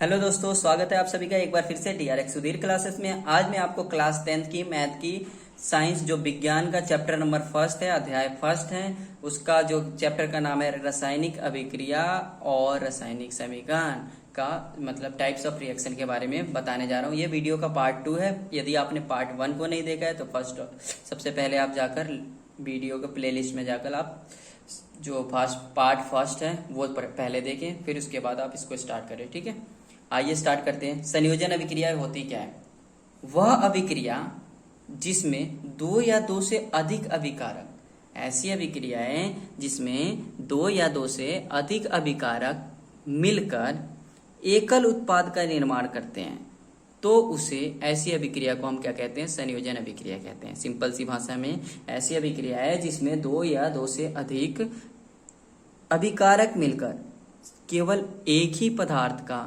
Hello दोस्तों, स्वागत है आप सभी का एक बार फिर से DRX सुधीर क्लासेस में। आज मैं आपको क्लास 10th की मैथ की साइंस जो विज्ञान का चैप्टर नंबर फर्स्ट है, अध्याय फर्स्ट है, उसका जो चैप्टर का नाम है रासायनिक अभिक्रिया और रासायनिक समीकरण का मतलब टाइप्स ऑफ रिएक्शन के बारे में बताने जा रहा हूँ। ये वीडियो का पार्ट 2 है। यदि आपने पार्ट 1 को नहीं देखा है तो सबसे पहले आप जाकर वीडियो के प्लेलिस्ट में जाकर आप जो पार्ट फर्स्ट है वो पहले देखें, फिर उसके बाद आप इसको स्टार्ट करें। ठीक है, आइए स्टार्ट करते हैं। संयोजन अभिक्रिया होती क्या है? वह अभिक्रिया जिसमें दो या दो से अधिक अभिकारक, ऐसी अभिक्रियाएं जिसमें दो या दो से अधिक अभिकारक मिलकर एकल उत्पाद का निर्माण करते हैं, तो उसे ऐसी अभिक्रिया को हम क्या कहते हैं? संयोजन अभिक्रिया कहते हैं। सिंपल सी भाषा में ऐसी अभिक्रिया है जिसमें दो या दो से अधिक अभिकारक मिलकर केवल एक ही पदार्थ का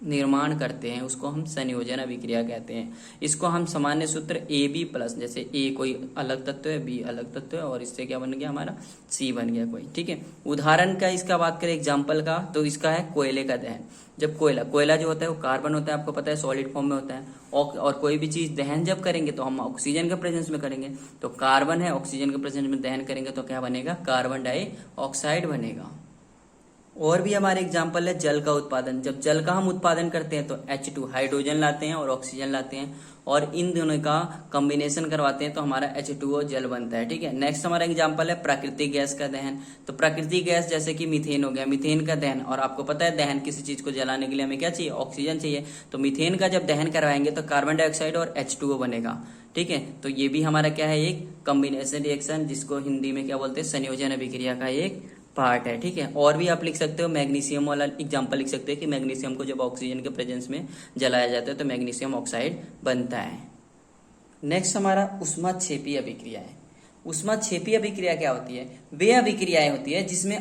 निर्माण करते हैं, उसको हम संयोजन अभिक्रिया कहते हैं। इसको हम सामान्य सूत्र AB प्लस, जैसे A कोई अलग तत्व है, B अलग तत्व है, और इससे क्या बन गया हमारा C बन गया कोई। ठीक है, उदाहरण का इसका बात करें एग्जाम्पल का, तो इसका है कोयले का दहन। जब कोयला जो होता है वो कार्बन होता है, आपको पता है सॉलिड फॉर्म में होता है, और कोई भी चीज दहन जब करेंगे तो हम ऑक्सीजन के प्रेजेंस में करेंगे, तो कार्बन है, ऑक्सीजन के प्रेजेंस में दहन करेंगे तो क्या बनेगा? कार्बन डाइऑक्साइड बनेगा। और भी हमारे एग्जाम्पल है जल का उत्पादन। जब जल का हम उत्पादन करते हैं तो H2 हाइड्रोजन लाते हैं और ऑक्सीजन लाते हैं, और इन दोनों का कॉम्बिनेशन करवाते हैं तो हमारा H2O जल बनता है। ठीक है, नेक्स्ट हमारा एग्जाम्पल है प्राकृतिक गैस का दहन। तो प्राकृतिक गैस जैसे कि मीथेन हो गया, मीथेन का दहन, और आपको पता है दहन किसी चीज को जलाने के लिए हमें क्या चाहिए? ऑक्सीजन चाहिए। तो मीथेन का जब दहन करवाएंगे तो कार्बन डाइऑक्साइड और H2O बनेगा। ठीक है, तो ये भी हमारा क्या है? एक कॉम्बिनेशन रिएक्शन, जिसको हिंदी में क्या बोलते हैं? संयोजन अभिक्रिया का एक पार्ट है। ठीक है, और भी आप लिख सकते हो, मैग्नीशियम वाला एग्जांपल लिख सकते हो कि मैग्नीशियम को जब ऑक्सीजन के प्रेजेंस में जलाया जाता है तो मैग्नीशियम ऑक्साइड बनता है। नेक्स्ट हमारा ऊष्माक्षेपी अभिक्रिया है। ऊष्माक्षेपी अभिक्रिया क्या होती है? वे अभिक्रियाएं होती है जिसमें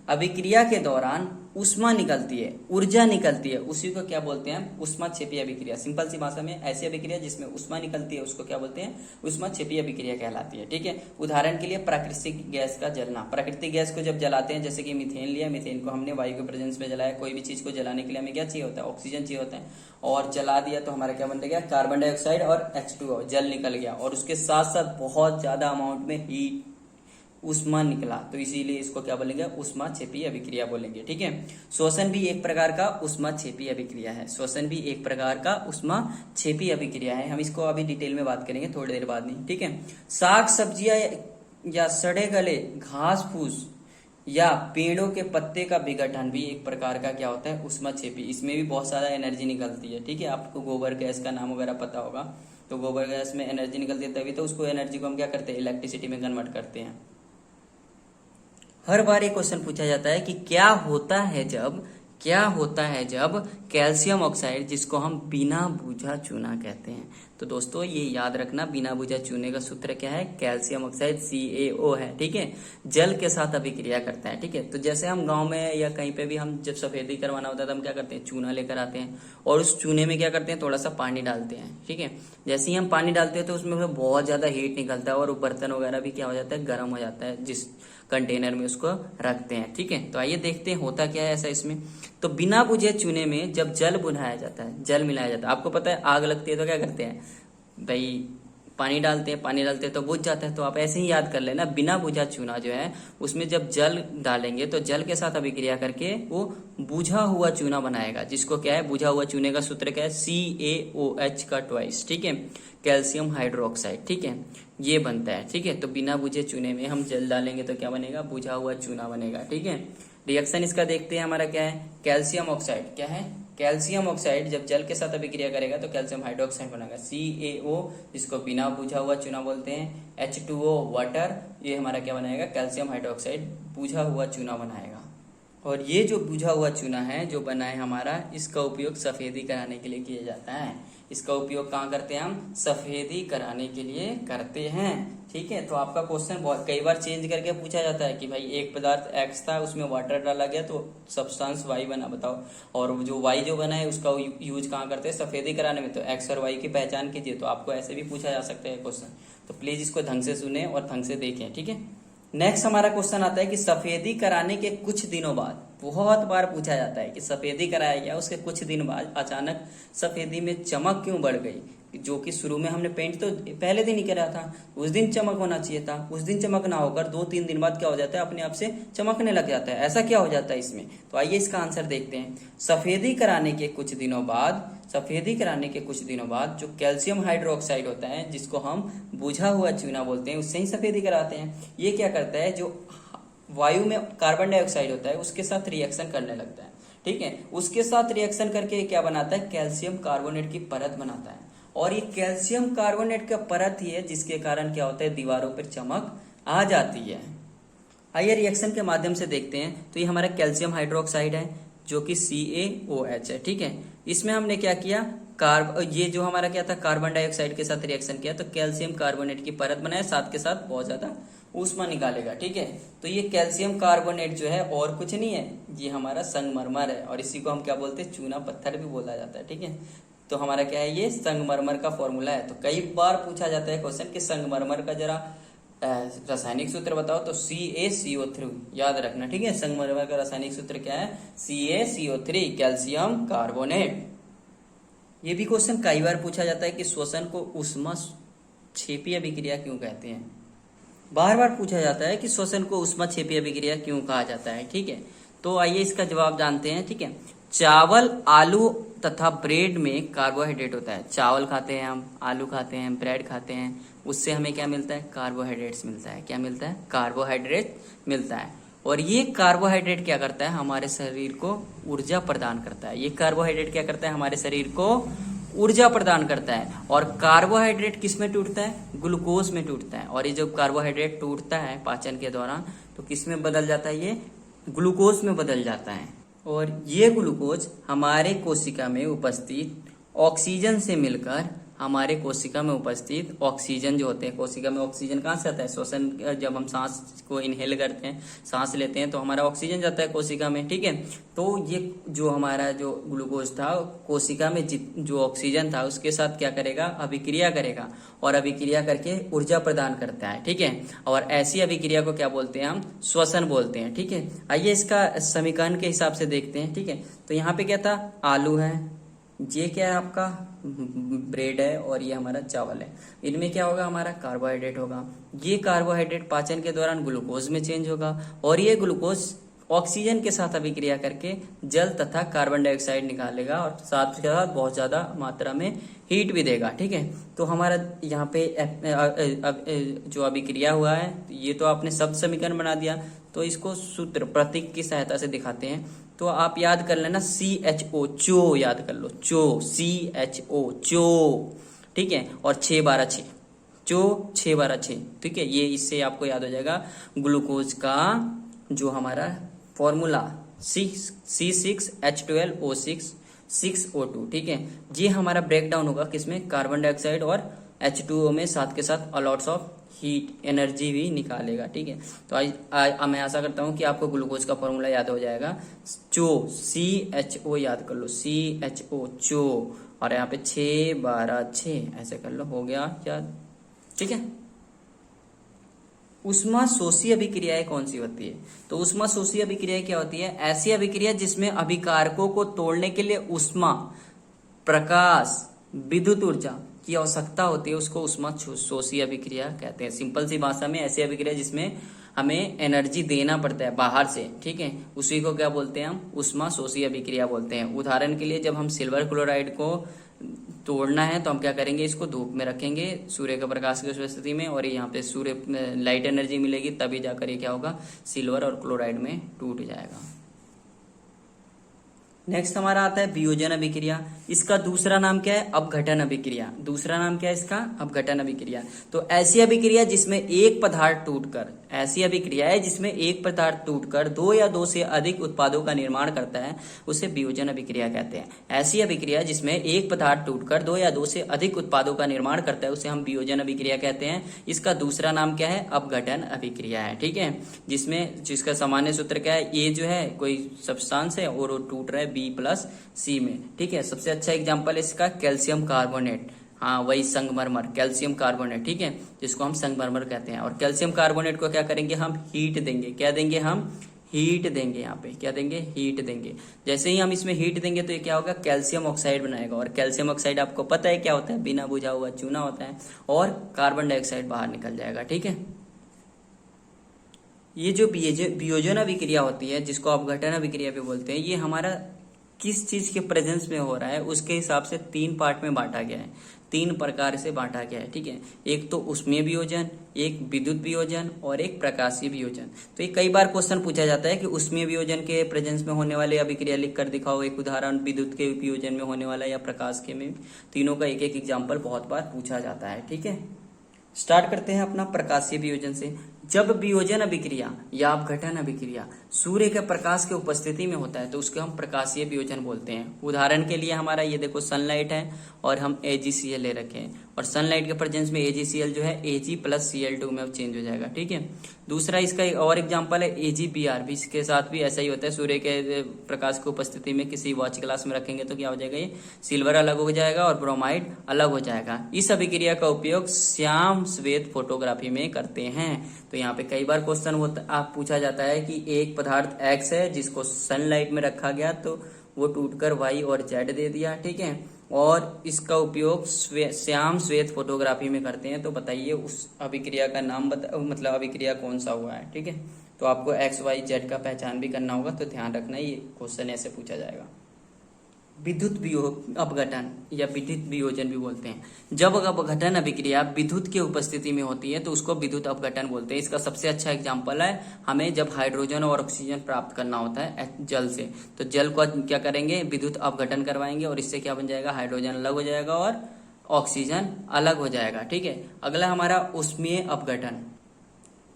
अभिक्रिया के दौरान ऊष्मा निकलती है, ऊर्जा निकलती है, उसी को क्या बोलते हैं? ऊष्माक्षेपी अभिक्रिया। सिंपल सी भाषा में ऐसी अभिक्रिया जिसमें ऊष्मा निकलती है उसको क्या बोलते हैं? ऊष्माक्षेपी अभिक्रिया कहलाती है। ठीक है, उदाहरण के लिए प्राकृतिक गैस का जलना। प्राकृतिक गैस को जब जलाते हैं, जैसे कि मीथेन लिया, मीथेन को हमने वायु के प्रेजेंस में जलाया। कोई भी चीज को जलाने के लिए हमें क्या चाहिए होता है? ऑक्सीजन चाहिए होता है, और जला दिया तो हमारा क्या बन गया? कार्बन डाइऑक्साइड और H2O जल निकल गया, और उसके साथ साथ बहुत ज्यादा अमाउंट में हीट ऊष्मा निकला, तो इसीलिए इसको क्या बोलेंगे? ऊष्माक्षेपी अभिक्रिया बोलेंगे। ठीक है, श्वसन भी एक प्रकार का ऊष्माक्षेपी अभिक्रिया है। श्वसन भी एक प्रकार का ऊष्माक्षेपी अभिक्रिया है। हम इसको अभी डिटेल में बात करेंगे थोड़ी देर बाद में। ठीक है, साग सब्जियां या सड़े गले घास फूस या पेड़ों के पत्ते का विघटन भी एक प्रकार का क्या होता है? ऊष्माक्षेपी। इसमें भी बहुत सारा एनर्जी निकलती है। ठीक है, आपको गोबर गैस का नाम वगैरह पता होगा, तो गोबर गैस में एनर्जी निकलती है, तभी तो उसको एनर्जी को हम क्या करते हैं? इलेक्ट्रिसिटी में कन्वर्ट करते हैं। हर बार एक क्वेश्चन पूछा जाता है कि क्या होता है जब कैल्शियम ऑक्साइड, जिसको हम बिना बूझा चूना कहते हैं। तो दोस्तों ये याद रखना, बिना बूझा चूने का सूत्र क्या है? कैल्शियम ऑक्साइड CaO है। ठीक है, जल के साथ अभिक्रिया करता है। ठीक है, तो जैसे हम गांव में या कहीं पे भी हम जब सफेदी करवाना होता है तो हम क्या करते हैं? चूना लेकर आते हैं, और उस चूने में क्या करते हैं? थोड़ा सा पानी डालते हैं। ठीक है, जैसे ही हम पानी डालते हैं तो उसमें बहुत ज्यादा हीट निकलता है, और बर्तन वगैरह भी क्या हो जाता है? गर्म हो जाता है, जिस कंटेनर में उसको रखते हैं। ठीक है, तो आइए देखते हैं होता क्या है ऐसा इसमें। तो बिना बुझे चूने में जब जल बुझाया जाता है, जल मिलाया जाता है, आपको पता है आग लगती है तो क्या करते हैं भाई? पानी डालते हैं तो बुझ जाता है। तो आप ऐसे ही याद कर लेना, बिना बुझा चूना जो है उसमें जब जल डालेंगे तो जल के साथ अभिक्रिया करके वो बुझा हुआ चूना बनाएगा, जिसको क्या है? बुझा हुआ चूने का सूत्र क्या है? CaOH का ट्वाइस। ठीक है, कैल्शियम हाइड्रोक्साइड। ठीक है, ये बनता है। ठीक है, तो बिना बुझे चूने में हम जल डालेंगे तो क्या बनेगा? बुझा हुआ चूना बनेगा। ठीक है, रिएक्शन इसका देखते हैं हमारा क्या है? कैल्शियम ऑक्साइड क्या है? कैल्शियम ऑक्साइड जब जल के साथ अभिक्रिया करेगा तो कैल्शियम हाइड्रोक्साइड बनेगा CaO, जिसको बिना बुझा हुआ चूना बोलते हैं। H2O वाटर, ये हमारा क्या बनाएगा? कैल्शियम हाइड्रोक्साइड बुझा हुआ चूना बनाएगा। और ये जो बुझा हुआ चूना है जो बना है हमारा, इसका उपयोग सफेदी कराने के लिए किया जाता है। इसका उपयोग कहाँ करते हैं? हम सफेदी कराने के लिए करते हैं। ठीक है, तो आपका क्वेश्चन बहुत कई बार चेंज करके पूछा जाता है कि भाई एक पदार्थ X था, उसमें वाटर डाला गया तो सब्सटेंस Y बना, बताओ। और जो Y जो बना है उसका यूज कहाँ करते हैं? सफेदी कराने में। तो X और Y की पहचान कीजिए। तो आपको ऐसे भी पूछा जा सकता है क्वेश्चन, तो प्लीज इसको ढंग से सुने और ढंग से देखें। ठीक है, नेक्स्ट हमारा क्वेश्चन आता है कि सफेदी कराने के कुछ दिनों बाद बहुत बार पूछा जाता है कि सफेदी कराया गया, उसके कुछ दिन बाद अचानक सफेदी में चमक क्यों बढ़ गई, जो कि शुरू में हमने पेंट तो पहले दिन ही करा था, उस दिन चमक होना चाहिए था, उस दिन चमक ना होकर 2-3 दिन बाद क्या हो जाता है, अपने आप से चमकने लग जाता है। ऐसा क्या हो जाता है इसमें? तो आइए इसका आंसर देखते हैं। सफेदी कराने के कुछ दिनों बाद जो कैल्शियम हाइड्रोक्साइड होता है, जिसको हम बुझा हुआ चूना बोलते हैं, उससे ही सफेदी कराते हैं। ये क्या करता है, जो वायु में कार्बन डाइऑक्साइड होता है उसके साथ रिएक्शन करने लगता है, ठीक है। उसके साथ रिएक्शन करके क्या बनाता है, कैल्शियम कार्बोनेट की परत बनाता है, और ये कैल्शियम कार्बोनेट का परत ही है जिसके कारण क्या होता है, दीवारों पर चमक आ जाती है। आइए रिएक्शन के माध्यम से देखते हैं। तो ये हमारा कैल्शियम हाइड्रोक्साइड है जो कि CaOH है, ठीक है। इसमें हमने क्या किया, ये जो हमारा क्या था, कार्बन डाइऑक्साइड के साथ रिएक्शन किया तो कैल्शियम कार्बोनेट की परत बनाया, साथ के साथ बहुत ज्यादा ऊष्मा निकालेगा, ठीक है। तो ये कैल्शियम कार्बोनेट जो है और कुछ नहीं है, ये हमारा संगमरमर है, और इसी को हम क्या बोलते हैं, चूना पत्थर भी बोला जाता है, ठीक है। तो हमारा क्या है, ये संगमरमर का फॉर्मूला है। तो कई बार पूछा जाता है क्वेश्चन कि संगमरमर का जरा रासायनिक सूत्र बताओ, तो CaCO3 याद रखना, ठीक है। संगमरमर का रासायनिक सूत्र क्या है, CaCO3 कैल्शियम कार्बोनेट। ये भी क्वेश्चन कई बार पूछा जाता है कि श्वसन को ऊष्मा क्षेपीय अभिक्रिया क्यों कहते हैं। बार बार पूछा जाता है कि श्वसन को ऊष्मा क्षेपीय अभिक्रिया क्यों कहा जाता है, ठीक है। तो आइए इसका जवाब जानते हैं, ठीक है। चावल, आलू तथा ब्रेड में कार्बोहाइड्रेट होता है। चावल खाते हैं हम, आलू खाते हैं, ब्रेड खाते हैं, उससे हमें क्या मिलता है, कार्बोहाइड्रेट्स मिलता है। क्या मिलता है, कार्बोहाइड्रेट मिलता है। और ये कार्बोहाइड्रेट क्या करता है, हमारे शरीर को ऊर्जा प्रदान करता है। ये कार्बोहाइड्रेट क्या करता है, हमारे शरीर को ऊर्जा प्रदान करता है। और कार्बोहाइड्रेट किस में टूटता है, ग्लूकोज में टूटता है। और ये जब कार्बोहाइड्रेट टूटता है पाचन के दौरान तो किस में बदल जाता है, ये ग्लूकोज में बदल जाता है। और ये ग्लूकोज हमारे कोशिका में उपस्थित ऑक्सीजन से मिलकर हमारे कोशिका में उपस्थित ऑक्सीजन जो होते हैं, कोशिका में ऑक्सीजन कहाँ से आता है, श्वसन जब हम सांस को इनहेल करते हैं, सांस लेते हैं तो हमारा ऑक्सीजन जाता है कोशिका में, ठीक है। तो ये जो हमारा जो ग्लूकोज था कोशिका में जो ऑक्सीजन था उसके साथ क्या करेगा, अभिक्रिया करेगा, और अभिक्रिया करके ऊर्जा प्रदान करता है, ठीक है। और ऐसी अभिक्रिया को क्या बोलते हैं, हम श्वसन बोलते हैं, ठीक है। आइए इसका समीकरण के हिसाब से देखते हैं, ठीक है। तो यहाँ पे क्या था, आलू है, ये क्या है आपका ब्रेड है, और ये हमारा चावल है। इनमें क्या होगा, हमारा कार्बोहाइड्रेट होगा। ये कार्बोहाइड्रेट पाचन के दौरान ग्लूकोज में चेंज होगा, और ये ग्लूकोज ऑक्सीजन के साथ अभिक्रिया करके जल तथा कार्बन डाइऑक्साइड निकालेगा, और साथ के साथ बहुत ज्यादा मात्रा में हीट भी देगा, ठीक है। तो हमारा यहाँ पे जो अभिक्रिया हुआ है, ये तो आपने शब्द समीकरण बना दिया, तो इसको सूत्र प्रतीक की सहायता से दिखाते हैं। तो आप याद कर लेना, CHO चो याद कर लो, चो CHO चो, ठीक है। और 6-12-6 चो 6-12-6, ठीक है। ये इससे आपको याद हो जाएगा ग्लूकोज का जो हमारा फॉर्मूला C6H12O6 6O2, ठीक है। ये हमारा ब्रेक डाउन होगा किसमें, कार्बन डाइऑक्साइड और H2O में, साथ के साथ अलॉट्स ऑफ हीट एनर्जी भी निकालेगा, ठीक है। तो मैं आशा करता हूं कि आपको ग्लूकोज का फॉर्मूला याद हो जाएगा। चो CHO याद कर लो, CHO चो, और यहाँ पे 6-12-6 ऐसे कर लो, हो गया याद, ठीक है। ऊष्मा शोषी अभिक्रियाएं कौन सी होती है, तो ऊष्मा शोषी अभिक्रिया क्या होती है, ऐसी अभिक्रिया जिसमें अभिकारकों को तोड़ने के लिए ऊष्मा, प्रकाश, विद्युत ऊर्जा की आवश्यकता होती है, उसको ऊष्मा शोषी अभिक्रिया कहते हैं। सिंपल सी भाषा में ऐसी अभिक्रिया जिसमें हमें एनर्जी देना पड़ता है बाहर से, ठीक है, उसी को क्या बोलते हैं, हम ऊष्मा शोषी अभिक्रिया बोलते हैं। उदाहरण के लिए जब हम सिल्वर क्लोराइड को तोड़ना है तो हम क्या करेंगे, इसको धूप में रखेंगे सूर्य के प्रकाश की उपस्थिति में, और यहाँ पे सूर्य लाइट एनर्जी मिलेगी, तभी जाकर ये क्या होगा, सिल्वर और क्लोराइड में टूट जाएगा। नेक्स्ट हमारा आता है वियोजन अभिक्रिया। इसका दूसरा नाम क्या है, अपघटन अभिक्रिया। दूसरा नाम क्या है इसका, अपघटन अभिक्रिया। तो ऐसी अभिक्रिया जिसमें एक पदार्थ टूटकर, ऐसी अभिक्रिया है जिसमें एक पदार्थ टूटकर 2 या 2 से अधिक उत्पादों का निर्माण करता है, उसे वियोजन अभिक्रिया कहते हैं। ऐसी अभिक्रिया जिसमें एक पदार्थ टूटकर 2 या 2 से अधिक उत्पादों का निर्माण करता है, उसे हम वियोजन अभिक्रिया कहते हैं। इसका दूसरा नाम क्या है, अपघटन अभिक्रिया है, ठीक है। जिसका सामान्य सूत्र क्या है, ये जो है कोई सब्सटेंस है और वो टूट रहा है B+C में, ठीक है। सबसे अच्छा एग्जांपल है इसका कैल्शियम कार्बोनेट, हाँ वही संगमरमर, कैल्शियम कार्बोनेट, ठीक है, जिसको हम संगमरमर कहते हैं। और कैल्शियम कार्बोनेट को क्या करेंगे, हम हीट देंगे, क्या देंगे, हम हीट देंगे, यहाँ पे क्या देंगे, हीट देंगे। जैसे ही हम इसमें हीट देंगे तो ये क्या होगा, कैल्शियम ऑक्साइड बनाएगा, और कैल्शियम ऑक्साइड आपको पता है क्या होता है, बिना बुझा हुआ चूना होता है, और कार्बन डाइऑक्साइड बाहर निकल जाएगा। ठीक है, ये जो वियोजन अभिक्रिया होती है, जिसको अपघटन अभिक्रिया भी बोलते हैं, ये हमारा किस चीज के प्रेजेंस में हो रहा है उसके हिसाब से 3 पार्ट में बांटा गया है, 3 प्रकार से बांटा गया है। ठीक है, एक तो उष्मीय वियोजन, एक विद्युत वियोजन, और एक प्रकाशीय वियोजन। तो ये कई बार क्वेश्चन पूछा जाता है कि उष्मीय वियोजन के प्रेजेंस में होने वाले अभिक्रिया लिख कर दिखाओ एक उदाहरण, विद्युत के वियोजन में होने वाला या प्रकाश के में, तीनों का एक एक एग्जाम्पल बहुत बार पूछा जाता है। ठीक है, स्टार्ट करते हैं अपना प्रकाशीय वियोजन से। जब वियोजन अभिक्रिया या अपघटन अभिक्रिया सूर्य के प्रकाश के उपस्थिति में होता है तो उसको हम प्रकाशीय वियोजन बोलते हैं। उदाहरण के लिए हमारा ये देखो सनलाइट है और हम AgCl ले रखे हैं, और सनलाइट के प्रेजेंस में AgCl जो है Ag+Cl2 में अब चेंज हो जाएगा। ठीक है, दूसरा इसका एक और एग्जाम्पल है AgBr भी, इसके साथ भी ऐसा ही होता है, सूर्य के प्रकाश की उपस्थिति में किसी वॉच ग्लास में रखेंगे तो क्या हो जाएगा, ये सिल्वर अलग हो जाएगा और ब्रोमाइड अलग हो जाएगा। इस अभिक्रिया का उपयोग श्याम श्वेत फोटोग्राफी में करते हैं। तो यहाँ पे कई बार क्वेश्चन होता आप पूछा जाता है कि एक पदार्थ X है जिसको सनलाइट में रखा गया तो वो टूटकर Y और Z दे दिया। ठीक है, और इसका उपयोग श्याम श्वेत फोटोग्राफी में करते हैं, तो बताइए उस अभिक्रिया का नाम मतलब अभिक्रिया कौन सा हुआ है। ठीक है, तो आपको X Y Z का पहचान भी करना होगा, तो ध्यान रखना, ये क्वेश्चन ऐसे पूछा जाएगा। विद्युत अपघटन या विद्युत वियोजन भी बोलते हैं। जब अपघटन अभिक्रिया विद्युत की उपस्थिति में होती है तो उसको विद्युत अपघटन बोलते हैं। इसका सबसे अच्छा एग्जांपल है, हमें जब हाइड्रोजन और ऑक्सीजन प्राप्त करना होता है जल से, तो जल को क्या करेंगे, विद्युत अपघटन करवाएंगे, और इससे क्या बन जाएगा, हाइड्रोजन अलग हो जाएगा और ऑक्सीजन अलग हो जाएगा। ठीक है, अगला हमारा उष्मीय अपघटन।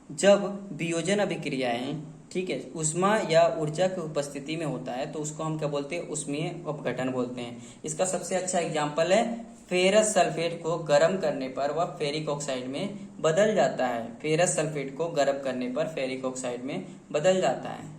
जब वियोजन अभिक्रियाएं, ठीक है, उष्मा या ऊर्जा की उपस्थिति में होता है तो उसको हम क्या बोलते हैं, उष्मीय अपघटन बोलते हैं। इसका सबसे अच्छा एग्जांपल है फेरस सल्फेट को गर्म करने पर वह फेरिक ऑक्साइड में बदल जाता है। फेरस सल्फेट को गर्म करने पर फेरिक ऑक्साइड में बदल जाता है।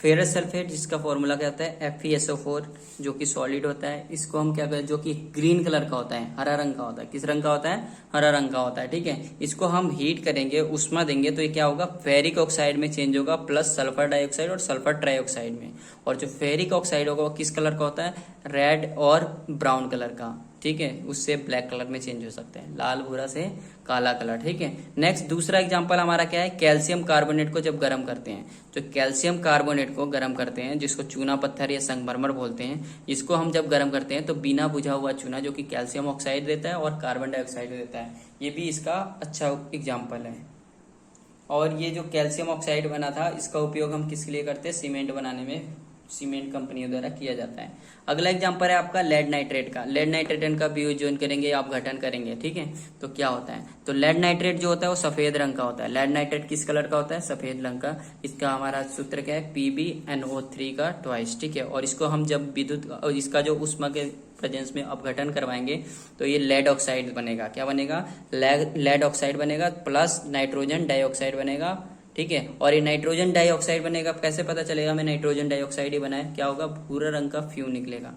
फेरस सल्फेट जिसका फॉर्मूला क्या होता है, FeSO4, जो कि सॉलिड होता है। इसको हम क्या कहते हैं, जो कि ग्रीन कलर का होता है, हरा रंग का होता है। किस रंग का होता है, हरा रंग का होता है। ठीक है, इसको हम हीट करेंगे, उष्मा देंगे, तो ये क्या होगा, फेरिक ऑक्साइड में चेंज होगा, प्लस सल्फर डाइऑक्साइड और सल्फर ट्राइऑक्साइड में। और जो फेरिक ऑक्साइड होगा वो किस कलर का होता है, रेड और ब्राउन कलर का। ठीक है, उससे ब्लैक कलर में चेंज हो सकते हैं, लाल भूरा से काला कलर। ठीक है, नेक्स्ट दूसरा एग्जांपल हमारा क्या है, कैल्शियम कार्बोनेट को जब गर्म करते हैं, तो कैल्शियम कार्बोनेट को गर्म करते हैं, जिसको चूना पत्थर या संगमरमर बोलते हैं, इसको हम जब गर्म करते हैं तो बिना बुझा हुआ चूना जो कि कैल्शियम ऑक्साइड देता है और कार्बन डाइऑक्साइड देता है, ये भी इसका अच्छा एग्जाम्पल है। और ये जो कैल्शियम ऑक्साइड बना था, इसका उपयोग हम किसके लिए करते हैं, सीमेंट बनाने में सीमेंट कंपनियों द्वारा किया जाता है। अगला एग्जांपल है आपका लेड नाइट्रेट का। लेड नाइट्रेट का भी यूज करेंगे, अपघटन करेंगे। ठीक है, तो क्या होता है, तो लेड नाइट्रेट जो होता है वो सफेद रंग का होता है। लेड नाइट्रेट किस कलर का होता है, सफेद रंग का। इसका हमारा सूत्र क्या है, PbNO3 का ट्वाइस। ठीक है, और इसको हम जब विद्युत, इसका जो उष्मा के प्रेजेंस में अपघटन करवाएंगे तो ये लेड ऑक्साइड बनेगा। क्या बनेगा, लेड ऑक्साइड बनेगा, प्लस नाइट्रोजन डाइऑक्साइड बनेगा। ठीक है, और ये नाइट्रोजन डाइऑक्साइड बनेगा, कैसे पता चलेगा हमें नाइट्रोजन डाइऑक्साइड ही बना है, क्या होगा, भूरा रंग का फ्यूम निकलेगा,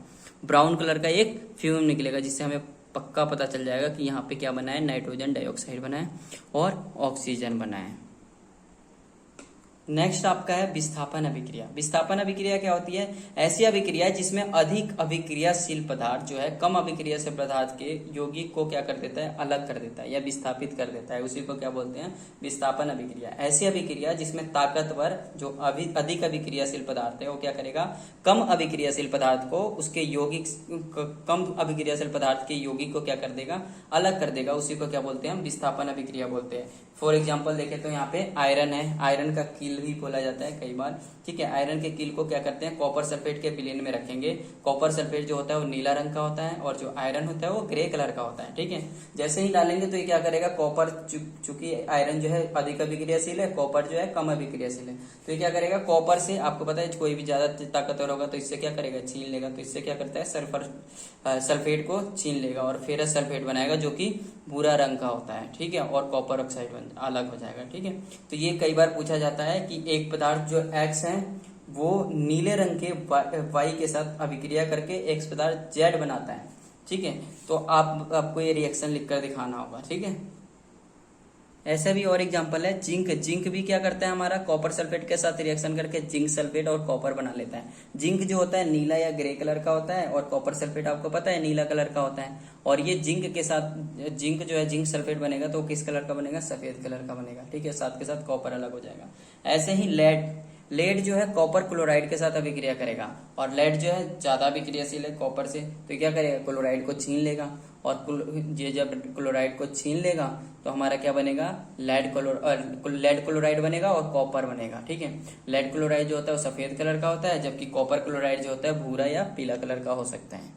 ब्राउन कलर का एक फ्यूम निकलेगा, जिससे हमें पक्का पता चल जाएगा कि यहाँ पे क्या बना है, नाइट्रोजन डाइऑक्साइड बना है और ऑक्सीजन बना है। नेक्स्ट आपका है विस्थापन अभिक्रिया। विस्थापन अभिक्रिया क्या होती है, ऐसी अभिक्रिया जिसमें अधिक अभिक्रियाशील पदार्थ जो है कम अभिक्रियाशील पदार्थ के यौगिक को क्या कर देता है, अलग कर देता है या विस्थापित कर देता है, उसी को क्या बोलते हैं, विस्थापन अभिक्रिया। ऐसी अभिक्रिया जिसमें ताकतवर जो अधिक अभिक्रियाशील पदार्थ है वो क्या करेगा, कम अभिक्रियाशील पदार्थ को उसके यौगिक, कम अभिक्रियाशील पदार्थ के यौगिक को क्या कर देगा, अलग कर देगा, उसी को क्या बोलते हैं, विस्थापन अभिक्रिया बोलते हैं। फॉर एग्जाम्पल देखें तो यहाँ पे आयरन है, आयरन का कील भी बोला जाता है कई बार। ठीक है, आयरन के कील को क्या करते हैं, कॉपर सल्फेट के विलेन में रखेंगे। कॉपर सल्फेट जो होता है वो नीला रंग का होता है और जो आयरन होता है वो ग्रे कलर का होता है। ठीक है, जैसे ही डालेंगे तो ये क्या करेगा, कॉपर, चूंकि आयरन जो है अधिक अभिक्रियाशील है, कॉपर जो है कम अभिक्रियाशील है, तो ये क्या करेगा, कॉपर से आपको पता है कोई भी ज्यादा ताकतवर होगा तो इससे क्या करेगा, छीन लेगा। तो इससे क्या करता है, सल्फेट को छीन लेगा और फेरस सल्फेट बनाएगा जो कि भूरा रंग का होता है। ठीक है, और कॉपर ऑक्साइड अलग हो जाएगा। ठीक है, तो ये कई बार पूछा जाता है कि एक पदार्थ जो X है वो नीले रंग के Y के साथ अभिक्रिया करके X पदार्थ Z बनाता है। ठीक है, तो आपको ये रिएक्शन लिखकर दिखाना होगा। ठीक है, ऐसा भी और एग्जांपल है जिंक। जिंक भी क्या करता है हमारा कॉपर सल्फेट के साथ रिएक्शन करके जिंक सल्फेट और कॉपर बना लेता है। जिंक जो होता है नीला या ग्रे कलर का होता है और कॉपर सल्फेट आपको पता है नीला कलर का होता है। और ये जिंक के साथ जिंक जो है जिंक सल्फेट बनेगा तो किस कलर का बनेगा, सफेद कलर का बनेगा, ठीक है, साथ के साथ कॉपर अलग हो जाएगा। ऐसे ही लेड, लेड जो है कॉपर क्लोराइड के साथ अभिक्रिया करेगा और लेड जो है ज्यादा अभिक्रियाशील है कॉपर से, तो क्या करेगा क्लोराइड को छीन लेगा और ये जब क्लोराइड को छीन लेगा तो हमारा क्या बनेगा, लेड क्लोराइड बनेगा और कॉपर बनेगा, ठीक है। लेड क्लोराइड जो होता है वो सफेद कलर का होता है, जबकि कॉपर क्लोराइड जो होता है भूरा या पीला कलर का हो सकता है।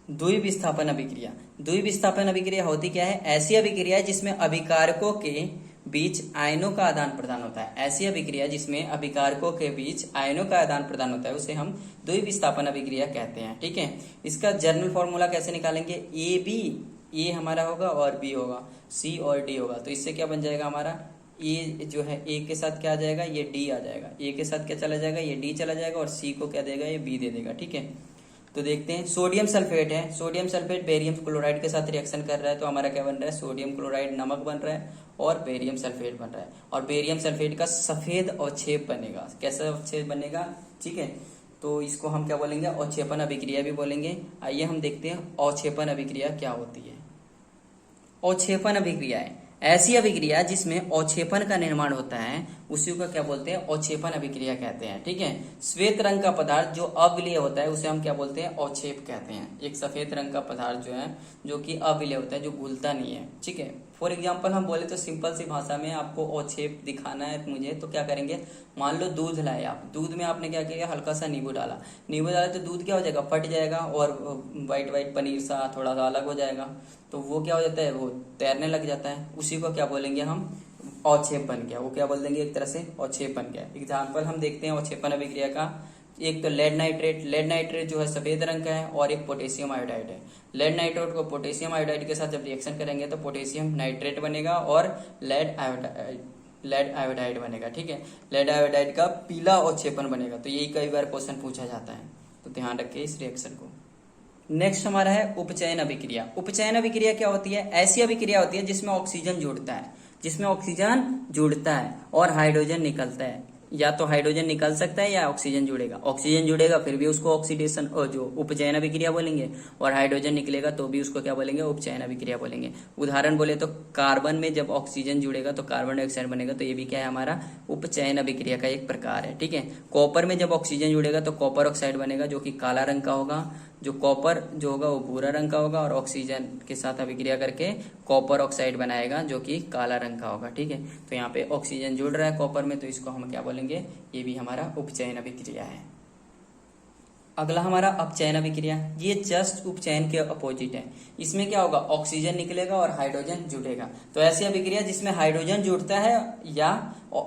द्विब विस्थापन अभिक्रिया। द्विब विस्थापन अभिक्रिया होती क्या है, ऐसी अभिक्रिया है जिसमें अभिकारकों के बीच आयनों का आदान प्रदान होता है। ऐसी अभिक्रिया जिसमें अभिकारकों के बीच आयनों का आदान प्रदान होता है उसे हम द्विब विस्थापन अभिक्रिया कहते हैं, ठीक है। इसका जर्नल फॉर्मूला कैसे निकालेंगे, ए बी, ए हमारा होगा और बी होगा, सी और डी होगा, तो इससे क्या बन जाएगा हमारा, ए जो है ए के साथ क्या आ जाएगा, ये डी आ जाएगा, ए के साथ क्या चला जाएगा, ये डी चला जाएगा और सी को क्या देगा, ये बी दे देगा, ठीक है। तो देखते हैं सोडियम सल्फेट है, सोडियम सल्फेट बेरियम क्लोराइड के साथ रिएक्शन कर रहा है तो हमारा क्या बन रहा है, सोडियम क्लोराइड नमक बन रहा है और बेरियम सल्फेट बन रहा है और बेरियम सल्फेट का सफेद अवक्षेप बनेगा। कैसा अवक्षेप बनेगा, ठीक है, तो इसको हम क्या बोलेंगे, अवक्षेपण अभिक्रिया भी बोलेंगे। आइए हम देखते हैं अवक्षेपण अभिक्रिया क्या होती है। अवक्षेपण अभिक्रिया है ऐसी अभिक्रिया जिसमें अवक्षेपण का निर्माण होता है, उसी को क्या बोलते हैं, अवक्षेपण अभिक्रिया कहते हैं, ठीक है। श्वेत रंग का पदार्थ जो अविलेय होता है उसे हम क्या बोलते हैं, अवक्षेप कहते हैं। एक सफेद रंग का पदार्थ जो है जो कि अविलेय होता है, जो घुलता नहीं है, ठीक है। फॉर एग्जाम्पल हम बोले तो सिंपल सी भाषा में आपको अवक्षेप दिखाना है मुझे, तो क्या करेंगे, मान लो दूध लाए आप, दूध में आपने क्या किया, हल्का सा नींबू डाला, नींबू डाला तो दूध क्या हो जाएगा, फट जाएगा और व्हाइट व्हाइट पनीर सा थोड़ा सा अलग हो जाएगा, तो वो क्या हो जाता है, वो तैरने लग जाता है, उसी को क्या बोलेंगे हम, अवक्षेप बन गया। वो क्या बोल देंगे, एक तरह से अवक्षेप बन गया। एग्जाम्पल हम देखते हैं अवक्षेपण अभिक्रिया का। एक तो लेड नाइट्रेट, लेड नाइट्रेट जो है सफेद रंग का है और एक पोटेशियम आयोडाइड है। लेड नाइट्रेट को पोटेशियम आयोडाइड के साथ जब रिएक्शन करेंगे तो पोटेशियम नाइट्रेट बनेगा और लेड आयोडाइड बनेगा, ठीक है। लेड आयोडाइड का पीला अवक्षेपण बनेगा, तो यही कई बार क्वेश्चन पूछा जाता है, तो ध्यान रखिए इस रिएक्शन को। नेक्स्ट हमारा है उपचयन अभिक्रिया। उपचयन अभिक्रिया क्या होती है, ऐसी अभिक्रिया होती है जिसमें ऑक्सीजन जुड़ता है, जिसमें ऑक्सीजन जुड़ता है और हाइड्रोजन निकलता है। या तो हाइड्रोजन निकल सकता है या ऑक्सीजन जुड़ेगा, ऑक्सीजन जुड़ेगा फिर भी उसको ऑक्सीडेशन जो उपचयन अभिक्रिया बोलेंगे और हाइड्रोजन निकलेगा तो भी उसको क्या बोलेंगे, उपचयन अभिक्रिया बोलेंगे। उदाहरण बोले तो कार्बन में जब ऑक्सीजन जुड़ेगा तो कार्बन डाइऑक्साइड बनेगा, तो ये भी क्या है, हमारा उपचयन अभिक्रिया का एक प्रकार है, ठीक है। कॉपर में जब ऑक्सीजन जुड़ेगा तो कॉपर ऑक्साइड बनेगा जो कि काला रंग का होगा, जो कॉपर जो होगा वो भूरा रंग का होगा और ऑक्सीजन के साथ अभिक्रिया करके कॉपर ऑक्साइड बनाएगा जो कि काला रंग का होगा, ठीक है। तो यहाँ पे ऑक्सीजन जुड़ रहा है कॉपर में, तो इसको हम क्या बोलेंगे, ये भी हमारा उपचयन अभिक्रिया है। अगला हमारा अपचयन अभिक्रिया, ये जस्ट उपचयन के अपोजिट है। इसमें क्या होगा, ऑक्सीजन निकलेगा और हाइड्रोजन जुड़ेगा। तो ऐसी अभिक्रिया जिसमें हाइड्रोजन जुड़ता है या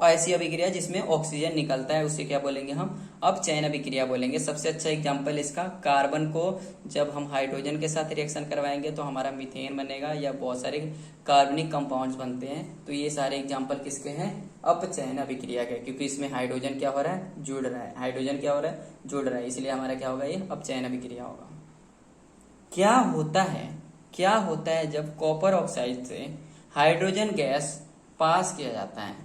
ऐसी अभिक्रिया जिसमें ऑक्सीजन निकलता है उसे क्या बोलेंगे, हम अपचयन अभिक्रिया बोलेंगे। सबसे अच्छा एग्जांपल इसका, कार्बन को जब हम हाइड्रोजन के साथ रिएक्शन करवाएंगे तो हमारा मीथेन बनेगा या बहुत सारे कार्बनिक कंपाउंड्स बनते हैं। तो ये सारे एग्जांपल किसके हैं, अपचयन अभिक्रिया के, क्योंकि इसमें हाइड्रोजन क्या हो रहा है, जुड़ रहा है, हाइड्रोजन क्या हो रहा है, जुड़ रहा है, इसलिए हमारा क्या होगा, ये अपचयन अभिक्रिया होगा। क्या होता है जब कॉपर ऑक्साइड से हाइड्रोजन गैस पास किया जाता है,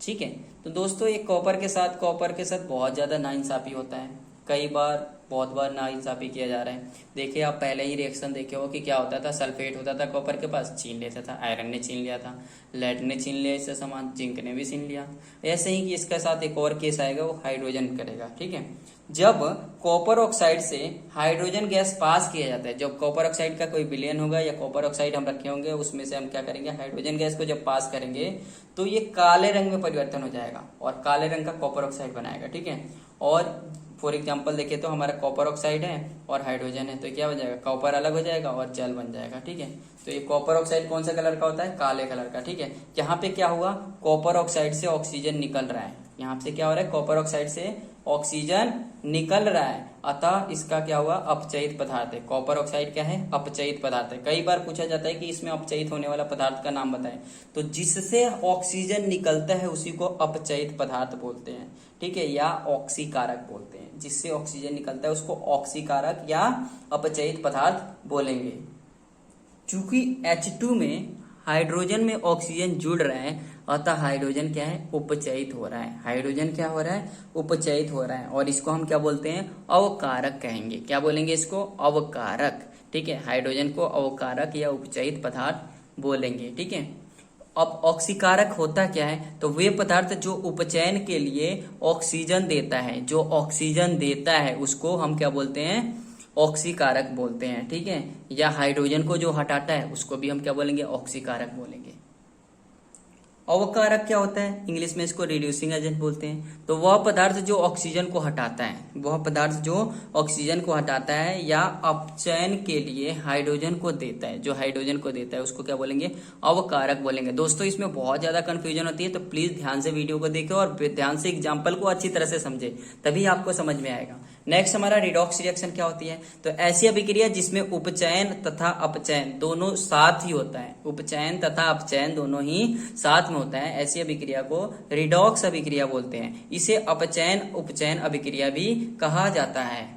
ठीक है। तो दोस्तों ये कॉपर के साथ बहुत ज्यादा नाइंसाफी होता है, कई बार बहुत बार नाइंसाफी किया जा रहा है। देखिए आप पहले ही रिएक्शन देखे हो कि क्या होता था, सल्फेट होता था कॉपर के पास, छीन लेता था, आयरन ने छीन लिया था, लेड ने छीन लिया इससे सामान, जिंक ने भी छीन लिया। ऐसे ही कि इसके साथ एक और केस आएगा, वो हाइड्रोजन करेगा, ठीक है। जब कॉपर ऑक्साइड से हाइड्रोजन गैस पास किया जाता है, जब कॉपर ऑक्साइड का कोई विलयन होगा या कॉपर ऑक्साइड हम रखे होंगे, उसमें से हम क्या करेंगे, हाइड्रोजन गैस को जब पास करेंगे तो ये काले रंग में परिवर्तन हो जाएगा और काले रंग का कॉपर ऑक्साइड बनाएगा, ठीक है। और फॉर एग्जाम्पल देखें तो हमारा कॉपर ऑक्साइड है और हाइड्रोजन है, तो क्या हो जाएगा, कॉपर अलग हो जाएगा और जल बन जाएगा, ठीक है। तो ये कॉपर ऑक्साइड कौन सा कलर का होता है, काले कलर का, ठीक है। यहाँ पे क्या हुआ, कॉपर ऑक्साइड से ऑक्सीजन निकल रहा है, यहाँ से क्या हो रहा है, कॉपर ऑक्साइड से ऑक्सीजन निकल रहा है, अतः इसका क्या हुआ, अपचयित पदार्थ है। कॉपर ऑक्साइड क्या है, अपचयित पदार्थ है। कई बार पूछा जाता है कि इसमें अपचयित होने वाला पदार्थ का नाम बताएं, तो जिससे ऑक्सीजन निकलता है उसी को अपचयित पदार्थ बोलते हैं, ठीक है, या ऑक्सीकारक बोलते हैं। जिससे ऑक्सीजन निकलता है उसको ऑक्सीकारक या अपचयित पदार्थ बोलेंगे। चूंकि H2 में हाइड्रोजन में ऑक्सीजन जुड़ रहा है, अतः हाइड्रोजन क्या है, उपचयित हो रहा है। हाइड्रोजन क्या हो रहा है, उपचयित हो रहा है, और इसको हम क्या बोलते हैं, अवकारक कहेंगे। क्या बोलेंगे इसको, अवकारक। ठीक है, हाइड्रोजन को अवकारक या उपचयित पदार्थ बोलेंगे। ठीक है, अब ऑक्सीकारक होता क्या है, तो वे पदार्थ जो उपचयन के लिए ऑक्सीजन देता है, जो ऑक्सीजन देता है उसको हम क्या बोलते हैं, ऑक्सीकारक बोलते हैं। ठीक है, या हाइड्रोजन को जो हटाता है उसको भी हम क्या बोलेंगे, ऑक्सीकारक बोलेंगे। अवकारक क्या होता है, इंग्लिश में इसको रिड्यूसिंग एजेंट बोलते हैं। तो वह पदार्थ जो ऑक्सीजन को हटाता है, वह पदार्थ जो ऑक्सीजन को हटाता है या अपचयन के लिए हाइड्रोजन को देता है, जो हाइड्रोजन को देता है उसको क्या बोलेंगे, अवकारक बोलेंगे। दोस्तों इसमें बहुत ज्यादा कंफ्यूजन होती है, तो प्लीज ध्यान से वीडियो को देखें और ध्यान से एग्जाम्पल को अच्छी तरह से समझे, तभी आपको समझ में आएगा। नेक्स्ट हमारा रिडॉक्स रिएक्शन क्या होती है, तो ऐसी अभिक्रिया जिसमें उपचयन तथा अपचयन दोनों साथ ही होता है, उपचयन तथा अपचयन दोनों ही साथ में होता है, ऐसी अभिक्रिया को रिडॉक्स अभिक्रिया बोलते हैं। इसे अपचयन उपचयन अभिक्रिया भी कहा जाता है।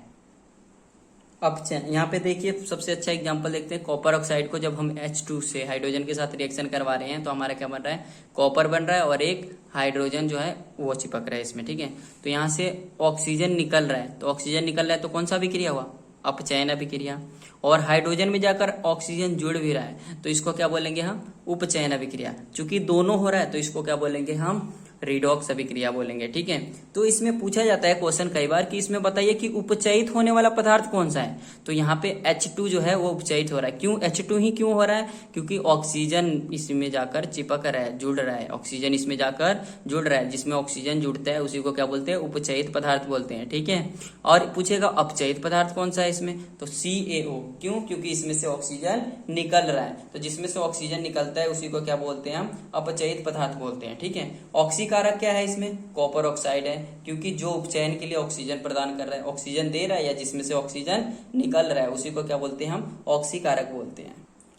अपचयन, यहाँ पे देखिए सबसे अच्छा एग्जांपल देखते हैं, कॉपर ऑक्साइड को जब हम H2 से हाइड्रोजन के साथ रिएक्शन करवा रहे हैं तो हमारा क्या बन रहा है, कॉपर बन रहा है और एक हाइड्रोजन जो है वो चिपक रहा है इसमें। ठीक है, तो यहाँ से ऑक्सीजन निकल रहा है, तो ऑक्सीजन निकल रहा है तो कौन सा अभिक्रिया हुआ, अपचयन अभिक्रिया। और हाइड्रोजन में जाकर ऑक्सीजन जुड़ भी रहा है तो इसको क्या बोलेंगे हम, उपचयन अभिक्रिया। चूंकि दोनों हो रहा है तो इसको क्या बोलेंगे हम, रिडॉक्स अभिक्रिया बोलेंगे। ठीक है, तो इसमें पूछा जाता है क्वेश्चन कई बार कि इसमें बताइए कि उपचयित होने वाला पदार्थ कौन सा है, तो यहाँ पे H2 जो है वो उपचयित हो रहा है। क्यों H2 ही क्यों हो रहा है, क्योंकि ऑक्सीजन इसमें जाकर चिपक रहा है, जुड़ रहा है, ऑक्सीजन इसमें जाकर जुड़ रहा है, जिसमें ऑक्सीजन जुड़ता है उसी को क्या बोलते हैं, उपचयित पदार्थ बोलते हैं। ठीक है, और पूछेगा अपचयित पदार्थ कौन सा है इसमें, तो CaO। क्यों, क्योंकि इसमें से ऑक्सीजन निकल रहा है, तो जिसमें से ऑक्सीजन निकलता है उसी को क्या बोलते हैं हम, अपचयित पदार्थ बोलते हैं। ठीक है, ऑक्सीकारक क्या है इसमें, कॉपर ऑक्साइड है, क्योंकि जो उपचयन के लिए ऑक्सीजन प्रदान कर रहा है, ऑक्सीजन दे रहा है या जिसमें से ऑक्सीजन निकल रहा है उसी को क्या बोलते हैं हम, ऑक्सीकारक बोलते हैं।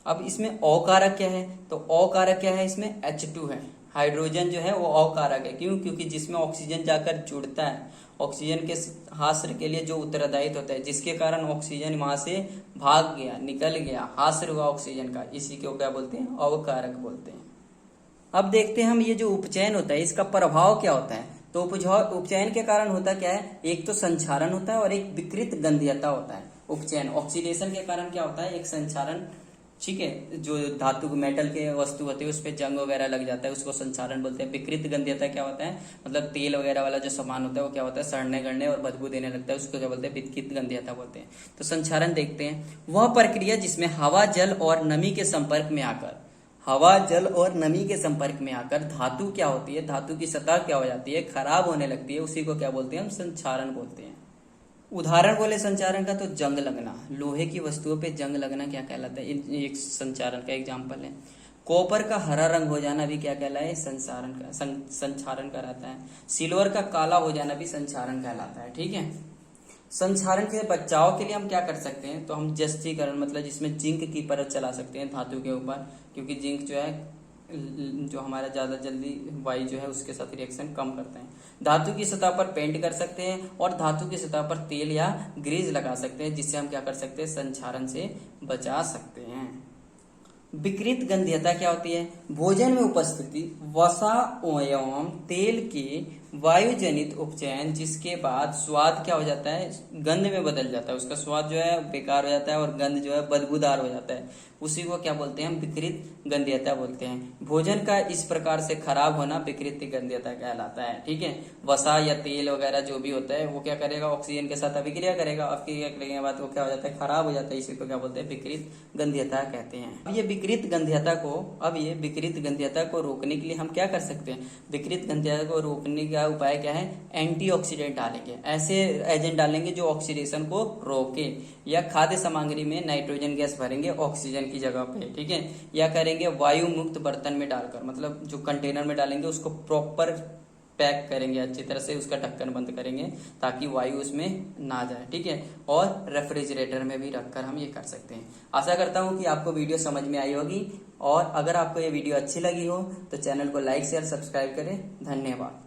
अब इसमें अकारक क्या है, तो अकारक क्या है, इसमें H2 है, हाइड्रोजन जो है वो अकारक है। क्यों, क्योंकि जिसमें ऑक्सीजन जाकर जुड़ता है, ऑक्सीजन के हास्र के लिए जो उत्तरदायित्व होता है, जिसके कारण ऑक्सीजन वहां से भाग गया, निकल गया, हास्र हुआ ऑक्सीजन का, इसी को क्या बोलते हैं, अवकारक बोलते हैं। अब देखते हैं हम ये जो उपचयन होता है इसका प्रभाव क्या होता है, तो उपचयन के कारण होता क्या है, एक तो संचारण होता है और एक विकृत गंधीयता होता है। उपचयन ऑक्सीडेशन के कारण क्या होता है, एक संचारण, ठीक है, जो धातु मेटल के वस्तु होते हैं उस पर जंग वगैरह लग जाता है, उसको संचारण बोलते हैं। विकृत गंधीयता क्या होता है, मतलब तेल वगैरह वाला जो सामान होता है वो क्या होता है, सड़ने गड़ने और बदबू देने लगता है, उसको क्या बोलते हैं, विकृत गंधीयता बोलते हैं। तो संचारण देखते हैं, वह प्रक्रिया जिसमें हवा जल और नमी के संपर्क में आकर, हवा जल और नमी के संपर्क में आकर धातु क्या होती है, धातु की सतह क्या हो जाती है, खराब होने लगती है, उसी को क्या बोलते हैं हम, संचारण बोलते हैं। उदाहरण बोले संचारण का तो जंग लगना, लोहे की वस्तुओं पे जंग लगना क्या कहलाता है, एक संचारण का एग्जाम्पल है। कॉपर का हरा रंग हो जाना भी क्या कहलाता है, संचारण कहलाता है। सिल्वर का काला हो जाना भी संचारण कहलाता है। ठीक है, संचारण के बचाव के लिए हम क्या कर सकते हैं, तो हम जस्तीकरण, मतलब जिसमें जिंक की परत चला सकते हैं धातु के ऊपर, क्योंकि जिंक जो है जो हमारा ज्यादा जल्दी वायु जो है उसके साथ रिएक्शन कम करते हैं। धातु की सतह पर पेंट कर सकते हैं और धातु की सतह पर तेल या ग्रीज लगा सकते हैं, जिससे हम क्या कर सकते हैं, संचारण से बचा सकते हैं। विकृत गंधीयता क्या होती है, भोजन में उपस्थिति वसा एवं तेल के वायु जनित उपचयन, जिसके बाद स्वाद क्या हो जाता है, गंध में बदल जाता है, उसका स्वाद जो है बेकार हो जाता है और गंध जो है बदबूदार हो जाता है, उसी को क्या बोलते हैं हम, विकृत गंधीयता बोलते हैं। भोजन का इस प्रकार से खराब होना विकृत गंधीयता कहलाता है। ठीक है, वसा या तेल वगैरह जो भी होता है वो क्या करेगा, ऑक्सीजन के साथ अभिक्रिया करेगा, अभिक्रिया करने के बाद वो क्या हो जाता है, खराब हो जाता है, इसी को क्या बोलते हैं, विकृत गंधीयता कहते हैं। अब ये विकृत गंधीयता को रोकने के लिए हम क्या कर सकते हैं, विकृत गंधीयता को रोकने का उपाय क्या है, एंटीऑक्सीडेंट डालेंगे, ऐसे एजेंट डालेंगे जो ऑक्सीडेशन को रोके, या खाद्य सामग्री में नाइट्रोजन गैस भरेंगे ऑक्सीजन की जगह पे। ठीक है, या करेंगे वायु मुक्त बर्तन में डालकर, मतलब जो कंटेनर में डालेंगे उसको प्रॉपर पैक करेंगे अच्छी तरह से, उसका ढक्कन बंद करेंगे ताकि वायु उसमें ना जाए। ठीक है, और रेफ्रिजरेटर में भी रखकर हम ये कर सकते हैं। आशा करता हूं कि आपको वीडियो समझ में आई होगी, और अगर आपको ये वीडियो अच्छी लगी हो तो चैनल को लाइक शेयर सब्सक्राइब करें। धन्यवाद।